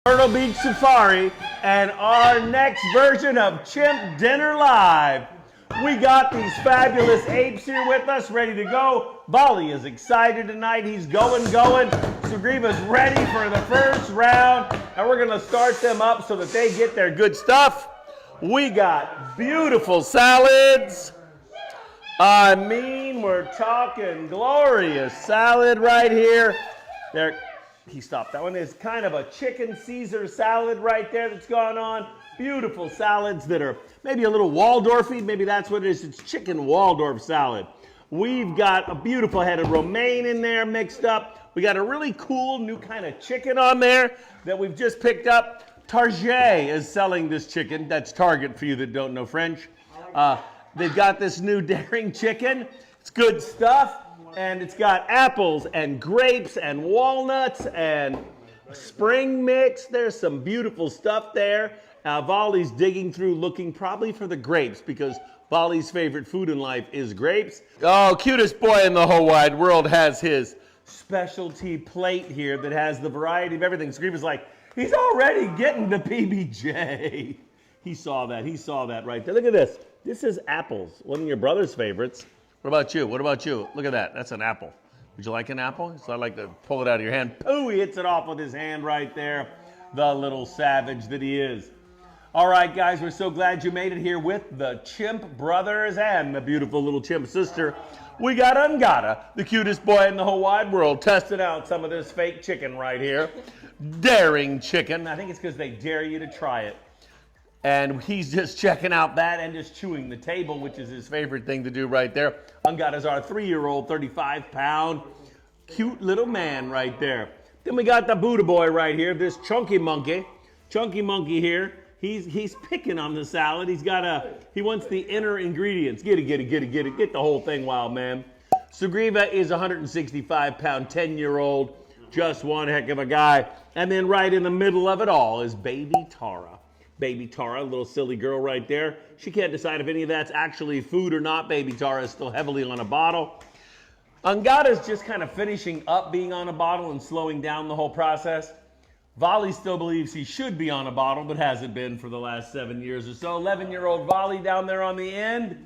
Myrtle Beach Safari and our next version of Chimp Dinner Live. We got these fabulous apes here with us, ready to go. Bali is excited tonight. He's going. Sugriva's ready for the first round, and we're going to start them up so that they get their good stuff. We got beautiful salads. I mean, we're talking glorious salad right here. He stopped. That one is kind of a chicken Caesar salad right there that's gone on. Beautiful salads that are maybe a little Waldorfy. Maybe that's what it is. It's chicken Waldorf salad. We've got a beautiful head of romaine in there mixed up. We got a really cool new kind of chicken on there that we've just picked up. Target is selling this chicken. That's Target for you that don't know French. They've got this new daring chicken. It's good stuff. And it's got apples and grapes and walnuts and spring mix. There's some beautiful stuff there. Vali's digging through looking probably for the grapes because Vali's favorite food in life is grapes. Oh, cutest boy in the whole wide world has his specialty plate here that has the variety of everything. Sugriva's like, he's already getting the PBJ. He saw that right there. Look at this. This is apples, one of your brother's favorites. What about you? Look at that. That's an apple. Would you like an apple? So I'd like to pull it out of your hand. Pooh, he hits it off with his hand right there. The little savage that he is. All right, guys, we're so glad you made it here with the Chimp brothers and the beautiful little chimp sister. We got Angada, the cutest boy in the whole wide world, testing out some of this fake chicken right here. Daring chicken. I think it's because they dare you to try it. And he's just checking out that and just chewing the table, which is his favorite thing to do right there. Angada's our 3-year-old, 35-pound, cute little man right there. Then we got the Buddha boy right here, this chunky monkey. Chunky monkey here. He's picking on the salad. He wants the inner ingredients. Get it. Get the whole thing, wild man. Sugriva is a 165-pound, 10-year-old, just one heck of a guy. And then right in the middle of it all is baby Tara. Baby Tara, a little silly girl right there. She can't decide if any of that's actually food or not. Baby Tara is still heavily on a bottle. Angada's just kind of finishing up being on a bottle and slowing down the whole process. Vali still believes he should be on a bottle, but hasn't been for the last 7 years or so. 11-year-old Vali down there on the end.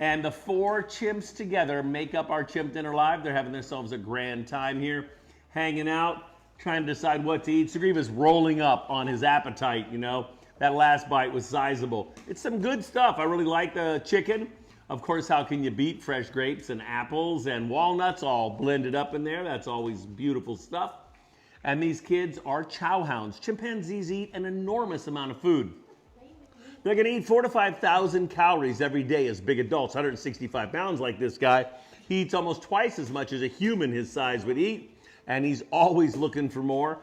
And the 4 chimps together make up our Chimp Dinner Live. They're having themselves a grand time here, hanging out, trying to decide what to eat. Sugriva's rolling up on his appetite, you know. That last bite was sizable. It's some good stuff. I really like the chicken. Of course, how can you beat fresh grapes and apples and walnuts all blended up in there? That's always beautiful stuff. And these kids are chow hounds. Chimpanzees eat an enormous amount of food. They're going to eat 4,000 to 5,000 calories every day as big adults. 165 pounds like this guy. He eats almost twice as much as a human his size would eat. And he's always looking for more.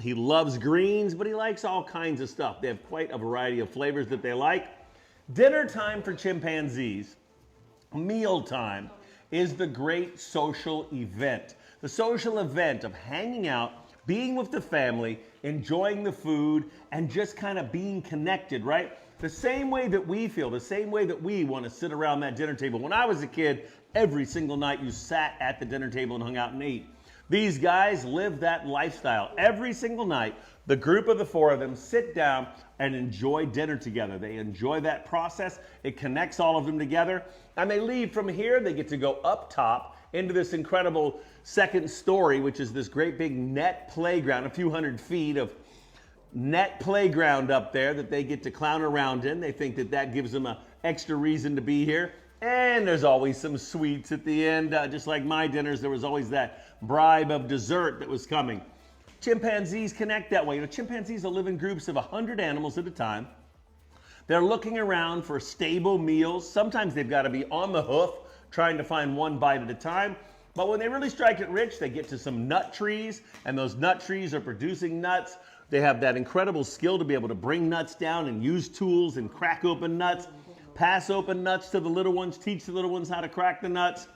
He loves greens, but he likes all kinds of stuff. They have quite a variety of flavors that they like. Dinner time for chimpanzees, meal time, is the great social event. The social event of hanging out, being with the family, enjoying the food, and just kind of being connected, right? The same way that we feel, the same way that we want to sit around that dinner table. When I was a kid, every single night you sat at the dinner table and hung out and ate. These guys live that lifestyle. Every single night, the group of the 4 of them sit down and enjoy dinner together. They enjoy that process. It connects all of them together. And they leave from here. They get to go up top into this incredible second story, which is this great big net playground, a few hundred feet of net playground up there that they get to clown around in. They think that that gives them an extra reason to be here. And there's always some sweets at the end. Just like my dinners, there was always that bribe of dessert that was coming. Chimpanzees connect that way. You know, chimpanzees will live in groups of 100 animals at a time. They're looking around for stable meals. Sometimes they've got to be on the hoof trying to find one bite at a time. But when they really strike it rich, they get to some nut trees, and those nut trees are producing nuts. They have that incredible skill to be able to bring nuts down and use tools and crack open nuts. Pass open nuts to the little ones, teach the little ones how to crack the nuts.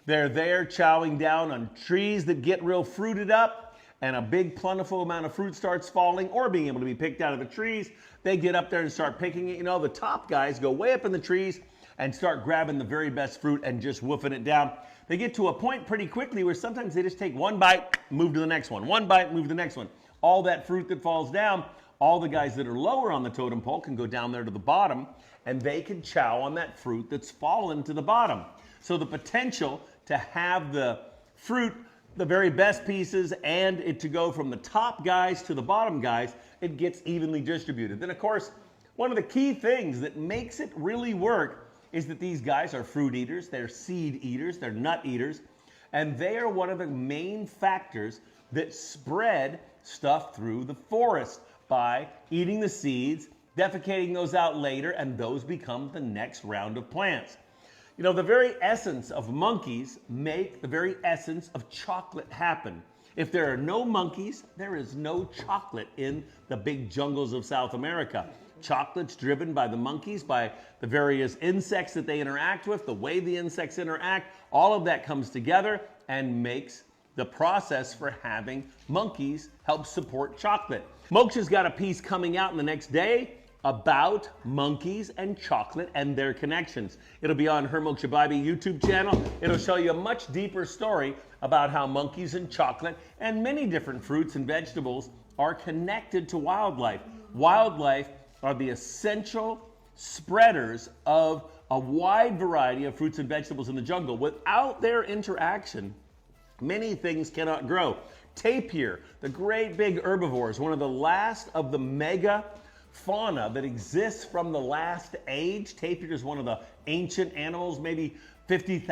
They're there chowing down on trees that get real fruited up, and a big plentiful amount of fruit starts falling or being able to be picked out of the trees. They get up there and start picking it. You know, the top guys go way up in the trees and start grabbing the very best fruit and just woofing it down. They get to a point pretty quickly where sometimes they just take one bite, move to the next one. One bite, move to the next one. all that fruit that falls down, all the guys that are lower on the totem pole can go down there to the bottom, and they can chow on that fruit that's fallen to the bottom. So the potential to have the fruit, the very best pieces, and it to go from the top guys to the bottom guys, it gets evenly distributed. Then of course, one of the key things that makes it really work is that these guys are fruit eaters, they're seed eaters, they're nut eaters, and they are one of the main factors that spread stuff through the forest by eating the seeds, defecating those out later, and those become the next round of plants. You know, the very essence of monkeys make the very essence of chocolate happen. If there are no monkeys, there is no chocolate in the big jungles of South America. Chocolate's driven by the monkeys, by the various insects that they interact with, the way the insects interact, all of that comes together and makes the process for having monkeys help support chocolate. Moksha's got a piece coming out in the next day about monkeys and chocolate and their connections. It'll be on her Moksha Bybee YouTube channel. It'll show you a much deeper story about how monkeys and chocolate and many different fruits and vegetables are connected to wildlife. Wildlife are the essential spreaders of a wide variety of fruits and vegetables in the jungle. Without their interaction, many things cannot grow. Tapir, the great big herbivores, one of the last of the mega fauna that exists from the last age. Tapir is one of the ancient animals, maybe 50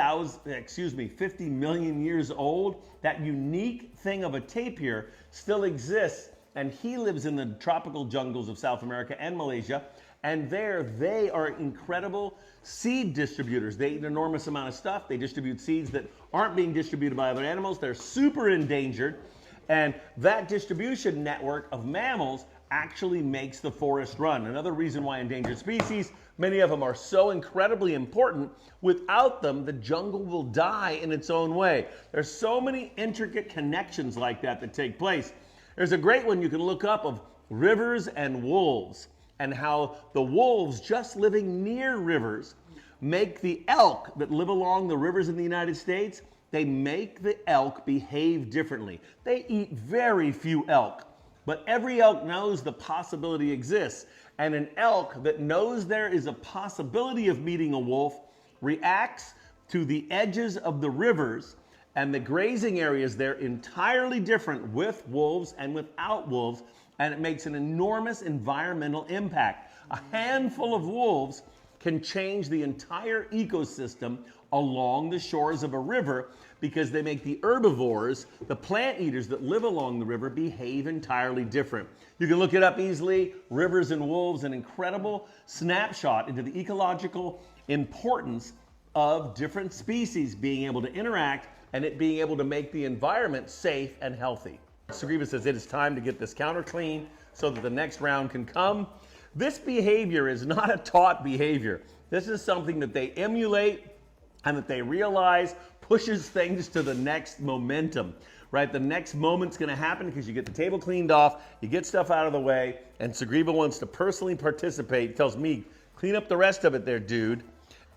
million years old. That unique thing of a tapir still exists, and he lives in the tropical jungles of South America and Malaysia, and there they are incredible seed distributors. They eat an enormous amount of stuff. They distribute seeds that aren't being distributed by other animals. They're super endangered, and that distribution network of mammals actually makes the forest run. Another reason why endangered species, many of them are so incredibly important. Without them, the jungle will die in its own way. There's so many intricate connections like that that take place. There's a great one you can look up of rivers and wolves, and how the wolves just living near rivers make the elk that live along the rivers in the United States, they make the elk behave differently. They eat very few elk. But every elk knows the possibility exists, and an elk that knows there is a possibility of meeting a wolf reacts to the edges of the rivers and the grazing areas there entirely different with wolves and without wolves, and it makes an enormous environmental impact. A handful of wolves can change the entire ecosystem along the shores of a river because they make the herbivores, the plant eaters that live along the river, behave entirely different. You can look it up easily, Rivers and Wolves, an incredible snapshot into the ecological importance of different species being able to interact and it being able to make the environment safe and healthy. Sruvive says it is time to get this counter clean so that the next round can come. This behavior is not a taught behavior. This is something that they emulate and that they realize pushes things to the next momentum, right? The next moment's gonna happen because you get the table cleaned off, you get stuff out of the way, and Sruvive wants to personally participate, tells me, clean up the rest of it there, dude,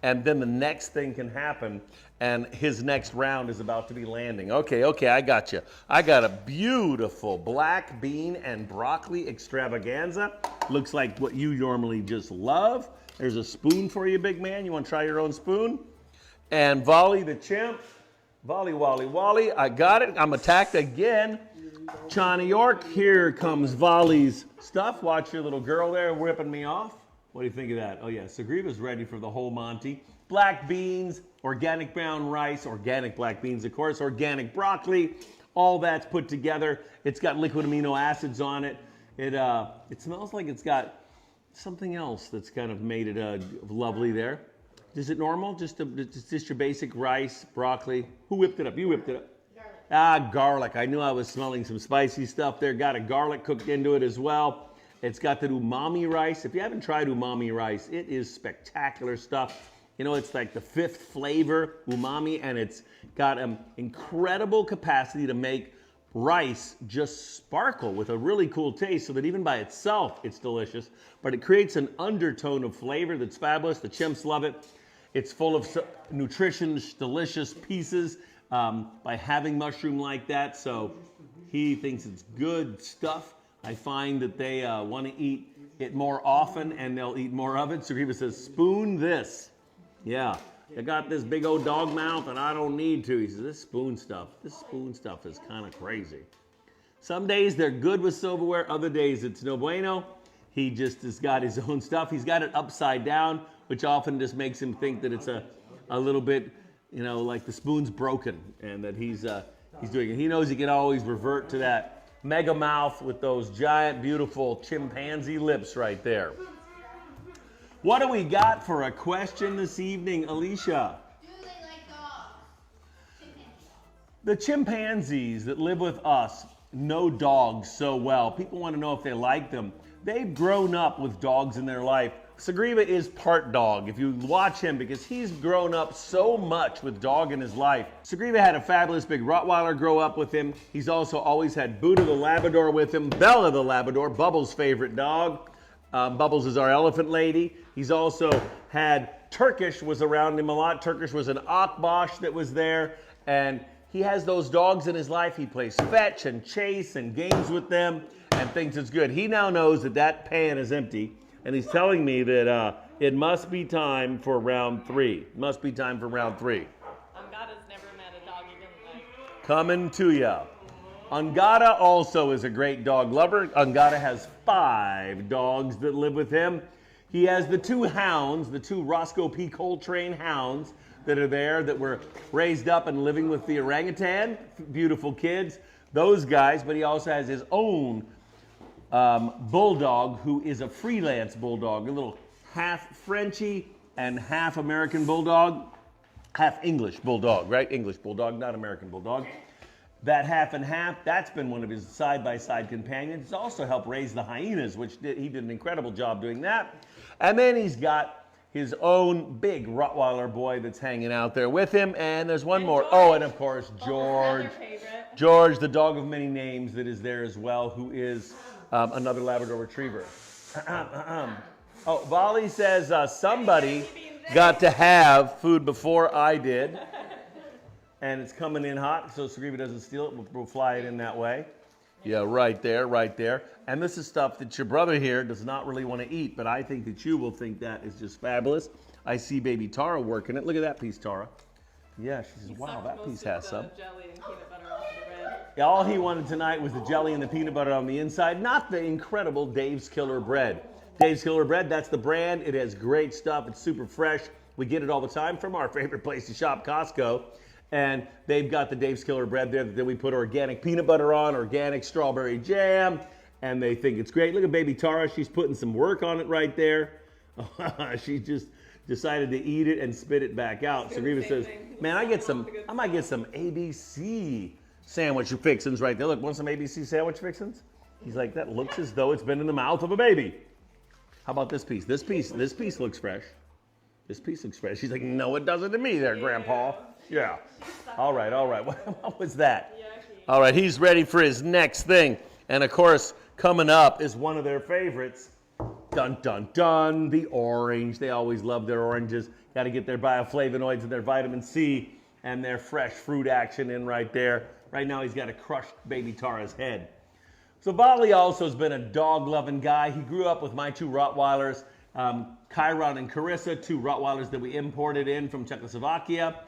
and then the next thing can happen, and his next round is about to be landing. Okay, I got you. I got a beautiful black bean and broccoli extravaganza. Looks like what you normally just love. There's a spoon for you, big man. You want to try your own spoon? And Volley the chimp. Volley, Wally, Wally. I got it. I'm attacked again. China York. Here comes Volley's stuff. Watch your little girl there ripping me off. What do you think of that? Oh, yeah. Sruvive's ready for the whole Monty. Black beans, organic brown rice, organic black beans, of course, organic broccoli. All that's put together. It's got liquid amino acids on it. It smells like it's got something else that's kind of made it lovely there. Is it normal? Just your basic rice, broccoli. Who whipped it up? You whipped it up. Garlic. Garlic. I knew I was smelling some spicy stuff there. Got a garlic cooked into it as well. It's got the umami rice. If you haven't tried umami rice, it is spectacular stuff. You know, it's like the fifth flavor, umami, and it's got an incredible capacity to make rice just sparkle with a really cool taste so that even by itself, it's delicious. But it creates an undertone of flavor that's fabulous. The chimps love it. It's full of nutritious, delicious pieces by having mushroom like that. So He thinks it's good stuff. I find that they want to eat it more often, and they'll eat more of it. Sruvive says, spoon this. Yeah, I got this big old dog mouth, and I don't need to. He says, this spoon stuff is kind of crazy. Some days they're good with silverware. Other days it's no bueno. He just has got his own stuff. He's got it upside down, which often just makes him think that it's a little bit, you know, like the spoon's broken, and that he's doing it. He knows he can always revert to that mega mouth with those giant, beautiful chimpanzee lips right there. What do we got for a question this evening, Alicia? Do they like dogs? The chimpanzees that live with us know dogs so well. People want to know if they like them. They've grown up with dogs in their life. Sruvive is part dog. If you watch him, because he's grown up so much with dog in his life. Sruvive had a fabulous big Rottweiler grow up with him. He's also always had Buddha the Labrador with him, Bella the Labrador, Bubbles' favorite dog. Bubbles is our elephant lady. He's also had Turkish was around him a lot. Turkish was an Akbash that was there, and he has those dogs in his life. He plays fetch and chase and games with them and thinks it's good. He now knows that that pan is empty, and he's telling me that it must be time for round 3. Must be time for round 3. Angada's never met a dog he doesn't like. Coming to ya. Angada also is a great dog lover. Angada has 5 dogs that live with him. He has the 2 hounds, the 2 Roscoe P. Coltrane hounds that are there that were raised up and living with the orangutan. Beautiful kids, those guys. But he also has his own bulldog, who is a freelance bulldog, a little half Frenchie and half American bulldog, half English bulldog, right? English bulldog, not American bulldog. That half and half, that's been one of his side-by-side companions. He's also helped raise the hyenas, which he did an incredible job doing that. And then he's got his own big Rottweiler boy that's hanging out there with him. And there's one more. George. Oh, and of course, George. Another favorite. George, the dog of many names, that is there as well, who is another Labrador Retriever. Oh, Volley says somebody got to have food before I did. And it's coming in hot, so Sruvive doesn't steal it. We'll fly it in that way. Yeah, right there, right there. And this is stuff that your brother here does not really want to eat, but I think that you will think that is just fabulous. I see baby Tara working it. Look at that piece, Tara. Yeah, she says, wow, that piece has some. Jelly and peanut butter off the bread. Yeah, all he wanted tonight was the jelly and the peanut butter on the inside, not the incredible Dave's Killer Bread. Dave's Killer Bread, that's the brand. It has great stuff. It's super fresh. We get it all the time from our favorite place to shop, Costco. And they've got the Dave's Killer Bread there that we put organic peanut butter on, organic strawberry jam, and they think it's great. Look at baby Tara. She's putting some work on it right there. She just decided to eat it and spit it back out. So Sruvive says, man, I might get some ABC sandwich fixins right there. Look, want some ABC sandwich fixins? He's like, that looks as though it's been in the mouth of a baby. How about this piece? This piece looks fresh. This piece looks fresh. She's like, no, it doesn't to me there, Grandpa. Yeah. All right. What was that? All right, he's ready for his next thing. And of course, coming up is one of their favorites. Dun, dun, dun, the orange. They always love their oranges. Got to get their bioflavonoids and their vitamin C and their fresh fruit action in right there. Right now, he's got to crush baby Tara's head. So Volley also has been a dog-loving guy. He grew up with my 2 Rottweilers, Chiron and Carissa, 2 Rottweilers that we imported in from Czechoslovakia.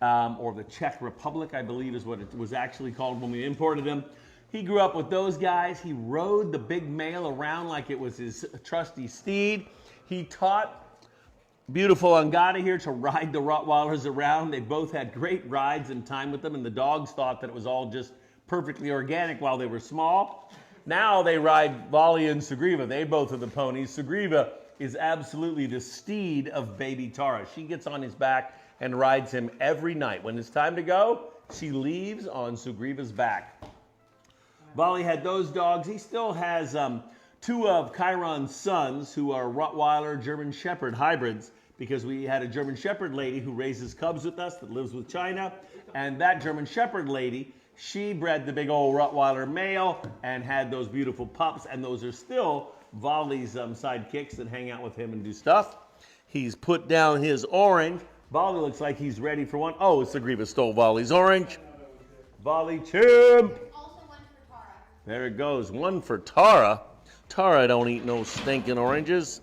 Or the Czech Republic, I believe is what it was actually called when we imported him. He grew up with those guys. He rode the big male around like it was his trusty steed. He taught beautiful Angada here to ride the Rottweilers around. They both had great rides and time with them, and the dogs thought that it was all just perfectly organic while they were small. Now they ride Volley and Sruvive. They both are the ponies. Sruvive is absolutely the steed of baby Tara. She gets on his back and rides him every night. When it's time to go, she leaves on Sruvive's back. Volley had those dogs. He still has 2 of Chiron's sons who are Rottweiler German Shepherd hybrids, because we had a German Shepherd lady who raises cubs with us that lives with China. And that German Shepherd lady, she bred the big old Rottweiler male and had those beautiful pups. And those are still Volley's sidekicks that hang out with him and do stuff. He's put down his orange. Volley looks like he's ready for one. Oh, Sruvive stole Volley's orange. Volley chimp. Also one for There it goes. One for Tara. Tara don't eat no stinking oranges.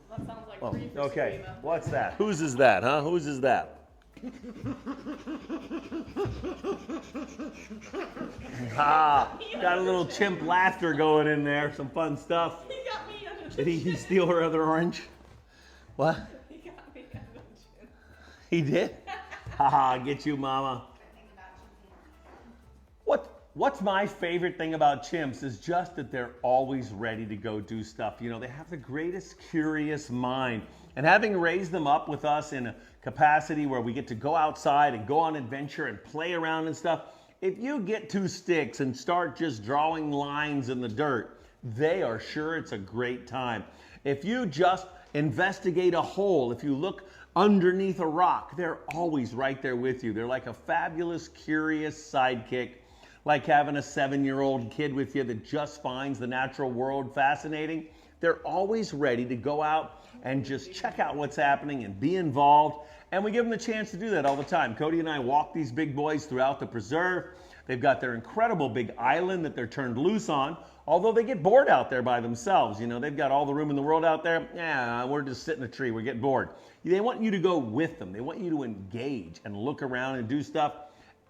That sounds like Oh, three for okay. sruvive. What's that? Whose is that, huh? Whose is that? Got a little chimp laughter going in there. Some fun stuff. He got me under the Did he chin. steal her other orange? What? He got me under the chin. He did? Haha, get you, mama. What's my favorite thing about chimps is just that they're always ready to go do stuff. You know, they have the greatest curious mind. And having raised them up with us in a capacity where we get to go outside and go on adventure and play around and stuff, if you get 2 sticks and start just drawing lines in the dirt, they are sure it's a great time. If you just investigate a hole, if you look underneath a rock, they're always right there with you. They're like a fabulous, curious sidekick, like having a 7-year-old kid with you that just finds the natural world fascinating. They're always ready to go out and just check out what's happening and be involved. And we give them the chance to do that all the time. Cody and I walk these big boys throughout the preserve. They've got their incredible big island that they're turned loose on, although they get bored out there by themselves. You know, they've got all the room in the world out there. Yeah, we're just sitting in a tree. We're getting bored. They want you to go with them. They want you to engage and look around and do stuff.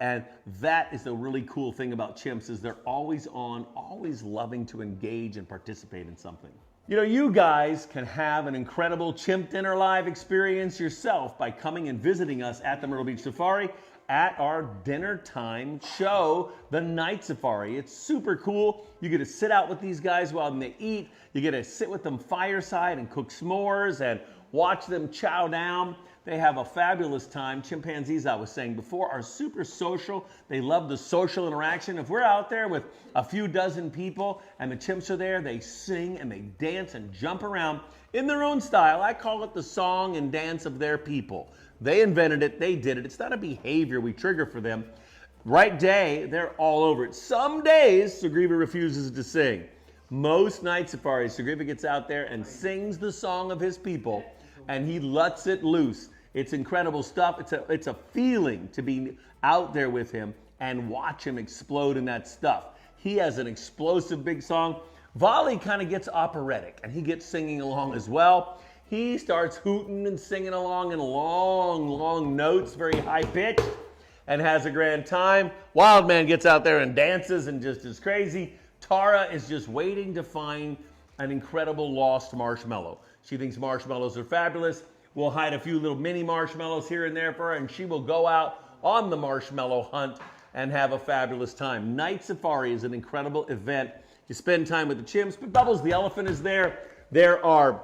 And that is the really cool thing about chimps is they're always on, always loving to engage and participate in something. You know, you guys can have an incredible Chimp Dinner Live experience yourself by coming and visiting us at the Myrtle Beach Safari at our dinner time show, the Night Safari. It's super cool. You get to sit out with these guys while they eat. You get to sit with them fireside and cook s'mores and watch them chow down. They have a fabulous time. Chimpanzees, I was saying before, are super social. They love the social interaction. If we're out there with a few dozen people and the chimps are there, they sing and they dance and jump around in their own style. I call it the song and dance of their people. They invented it. They did it. It's not a behavior we trigger for them. Right day, they're all over it. Some days, sruvive refuses to sing. Most night safaris, sruvive gets out there and sings the song of his people, and he lets it loose. It's incredible stuff. It's a feeling to be out there with him and watch him explode in that stuff. He has an explosive big song. Volley kind of gets operatic, and he gets singing along as well. He starts hooting and singing along in long, long notes, very high pitched, and has a grand time. Wildman gets out there and dances and just is crazy. Tara is just waiting to find an incredible lost marshmallow. She thinks marshmallows are fabulous. We'll hide a few little mini marshmallows here and there for her, and she will go out on the marshmallow hunt and have a fabulous time. Night Safari is an incredible event. You spend time with the chimps, but Bubbles the elephant is there. There are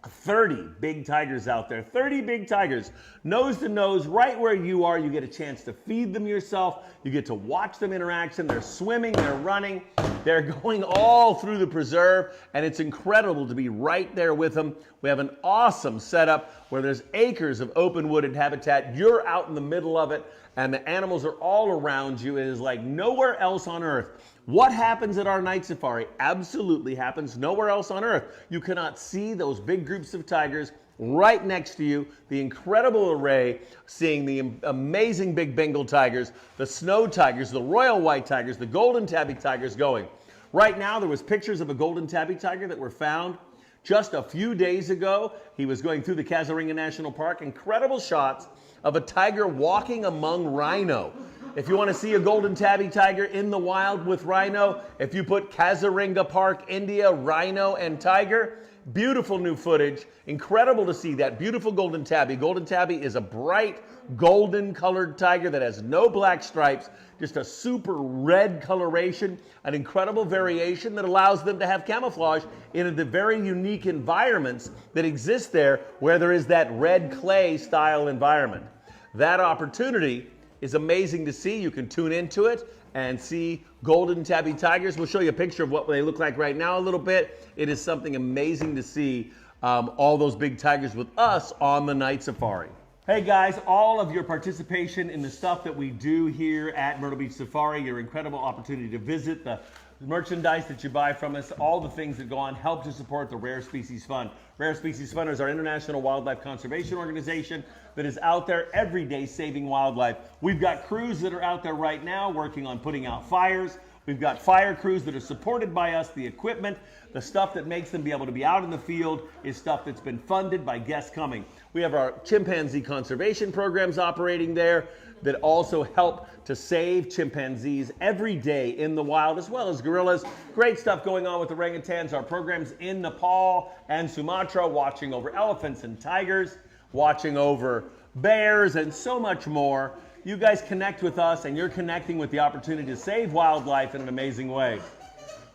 30 big tigers out there, 30 big tigers, nose to nose, right where you are. You get a chance to feed them yourself. You get to watch them interaction. They're swimming, they're running, they're going all through the preserve, and it's incredible to be right there with them. We have an awesome setup where there's acres of open wooded habitat. You're out in the middle of it, and the animals are all around you. It is like nowhere else on earth. What happens at our night safari absolutely happens nowhere else on earth. You cannot see those big groups of tigers right next to you, the incredible array, seeing the amazing big Bengal tigers, the snow tigers, the royal white tigers, the golden tabby tigers going. Right now, there was pictures of a golden tabby tiger that were found just a few days ago. He was going through the Kazaringa National Park. Incredible shots of a tiger walking among rhino. If you want to see a golden tabby tiger in the wild with rhino, if you put Kazaringa Park, India, rhino and tiger, beautiful new footage. Incredible to see that beautiful golden tabby. Golden tabby is a bright golden colored tiger that has no black stripes, just a super red coloration, an incredible variation that allows them to have camouflage in the very unique environments that exist there where there is that red clay style environment. That opportunity is amazing to see. You can tune into it and see golden tabby tigers. We'll show you a picture of what they look like right now a little bit. It is something amazing to see all those big tigers with us on the night safari. Hey guys, all of your participation in the stuff that we do here at Myrtle Beach Safari, your incredible opportunity to visit, the merchandise that you buy from us, all the things that go on, help to support the Rare Species Fund. Rare Species Fund is our international wildlife conservation organization that is out there every day saving wildlife. We've got crews that are out there right now working on putting out fires. We've got fire crews that are supported by us. The equipment, the stuff that makes them be able to be out in the field is stuff that's been funded by guests coming. We have our chimpanzee conservation programs operating there that also help to save chimpanzees every day in the wild, as well as gorillas. Great stuff going on with orangutans. Our programs in Nepal and Sumatra, watching over elephants and tigers, watching over bears, and so much more. You guys connect with us, and you're connecting with the opportunity to save wildlife in an amazing way.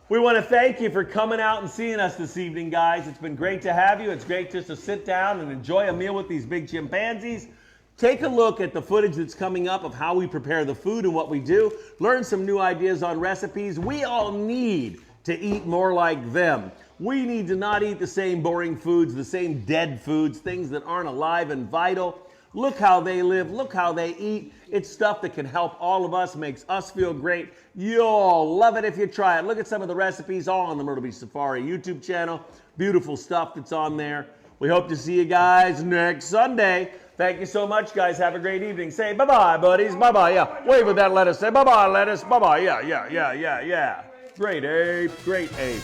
We want to thank you for coming out and seeing us this evening, guys. It's been great to have you. It's great just to sit down and enjoy a meal with these big chimpanzees. Take a look at the footage that's coming up of how we prepare the food and what we do. Learn some new ideas on recipes. We all need to eat more like them. We need to not eat the same boring foods, the same dead foods, things that aren't alive and vital. Look how they live. Look how they eat. It's stuff that can help all of us, makes us feel great. You'll love it if you try it. Look at some of the recipes all on the Myrtle Beach Safari YouTube channel. Beautiful stuff that's on there. We hope to see you guys next Sunday. Thank you so much, guys. Have a great evening. Say bye-bye, buddies. Bye-bye, yeah. Wave with that lettuce. Say bye-bye, lettuce. Bye-bye, yeah. Great ape, great ape.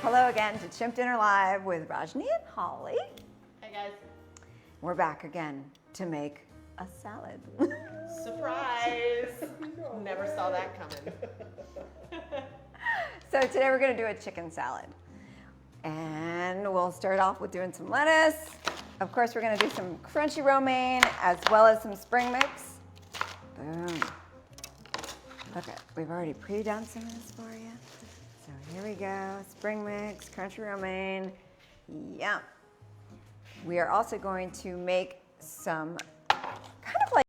Hello again to Chimp Dinner Live with Rajni and Holly. Hey guys. We're back again to make a salad. Surprise! Never saw that coming. So today we're going to do a chicken salad. And we'll start off with doing some lettuce. Of course, we're going to do some crunchy romaine as well as some spring mix. Boom. Okay, we've already pre-done some of this for you. So here we go, spring mix, crunchy romaine, yum. We are also going to make some kind of like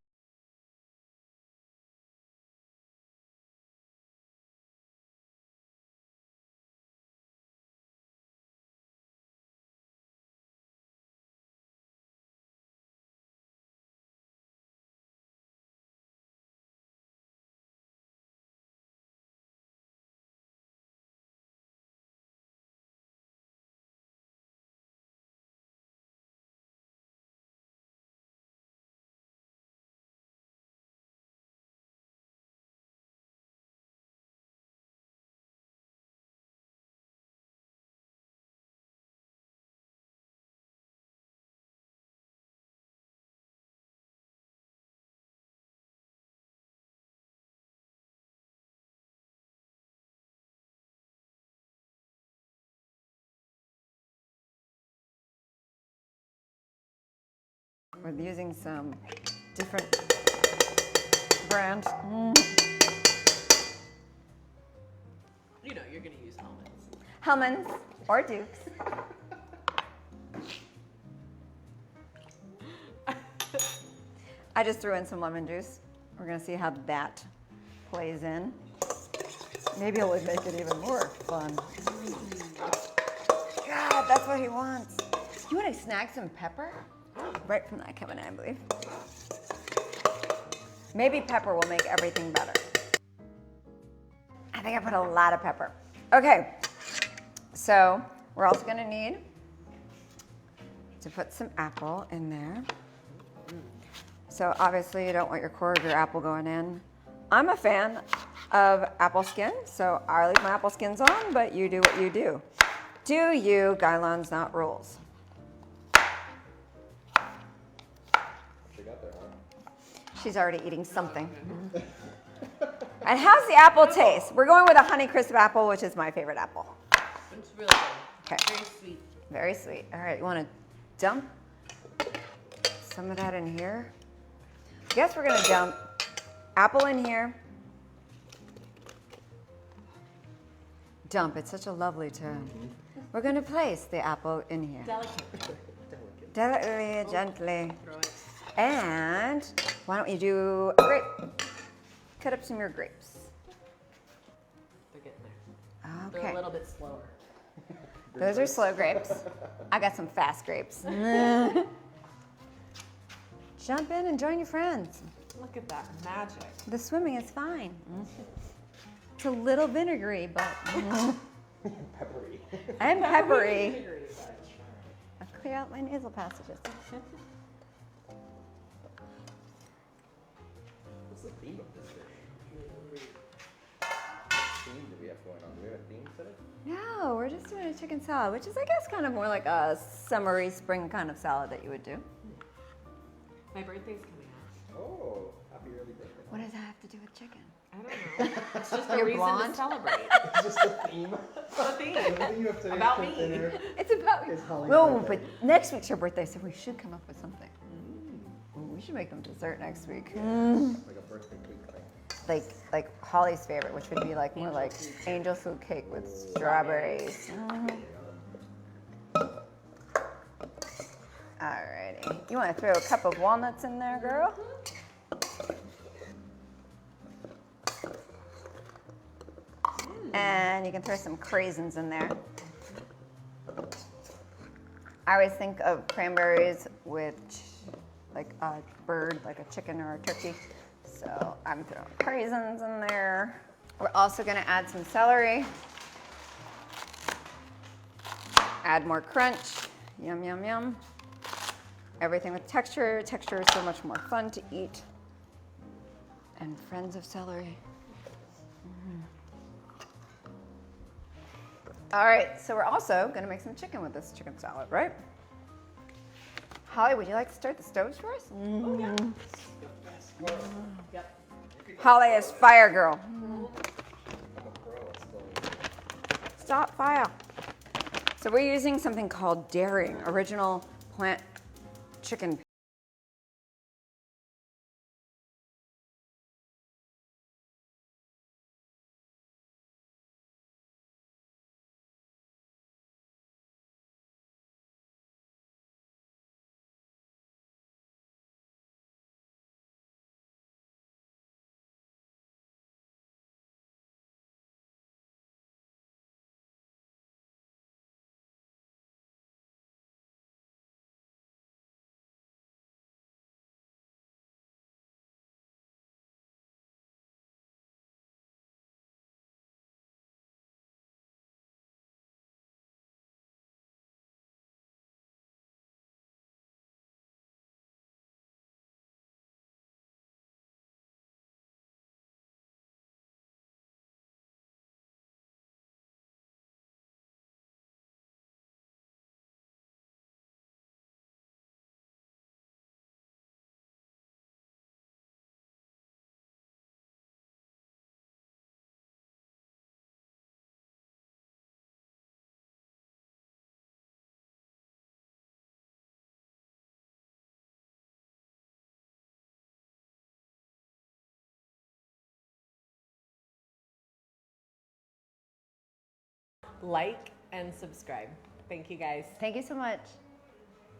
we're using some different brands. You know you're gonna use almonds. Hellmann's or Duke's. I just threw in some lemon juice. We're gonna see how that plays in. Maybe it'll make it even more fun. God, that's what he wants. You want to snag some pepper? Right from that coming in, I believe. Maybe pepper will make everything better. I think I put a lot of pepper. Okay, so we're also gonna need to put some apple in there. So obviously you don't want your core of your apple going in. I'm a fan of apple skin, so I leave my apple skins on, but you do what you do. Do you, guidelines, not rules. She's already eating something. And how's the apple taste? We're going with a Honeycrisp apple, which is my favorite apple. It's really good. Okay. Very sweet. Very sweet. All right, you want to dump some of that in here? I guess we're going to dump apple in here. Dump, it's such a lovely term. We're going to place the apple in here. Delicate. Delicately, gently. Throw it. And why don't you do a grape? Cut up some of your grapes. They're getting there. They're Okay. a little bit slower. Those are slow grapes. I got some fast grapes. Jump in and join your friends. Look at that magic. The swimming is fine. It's a little vinegary, but Peppery. and peppery. I'll clear out my nasal passages. What's the theme of this dish? Theme do we have going on? Do we have a theme today? No, we're just doing a chicken salad, which is, I guess, kind of more like a summery spring kind of salad that you would do. My birthday's coming up. Oh, happy early birthday. What does that have to do with chicken? I don't know. It's just a You're reason blonde? to celebrate. It's just the theme. It's the theme. Everything you have today About is me. dinner. It's about It's Holly's No, birthday. but next week's her birthday, so we should come up with something. Ooh, we should make them dessert next week. Like a birthday cake thing. Like Holly's favorite, which would be like more like angel food cake with strawberries. Alrighty. You want to throw a cup of walnuts in there, girl? And you can throw some craisins in there. I always think of cranberries with like a bird, like a chicken or a turkey. So I'm throwing craisins in there. We're also going to add some celery. Add more crunch. Yum, yum, yum. Everything with texture. Texture is so much more fun to eat. And friends of celery. All right, so we're also gonna make some chicken with this chicken salad, right? Holly, would you like to start the stoves for us? Oh, yeah. Yep. Holly is fire girl. I'm a pro at spelling. Stop fire. So we're using something called Daring, original plant chicken. Like and subscribe. Thank you guys. Thank you so much.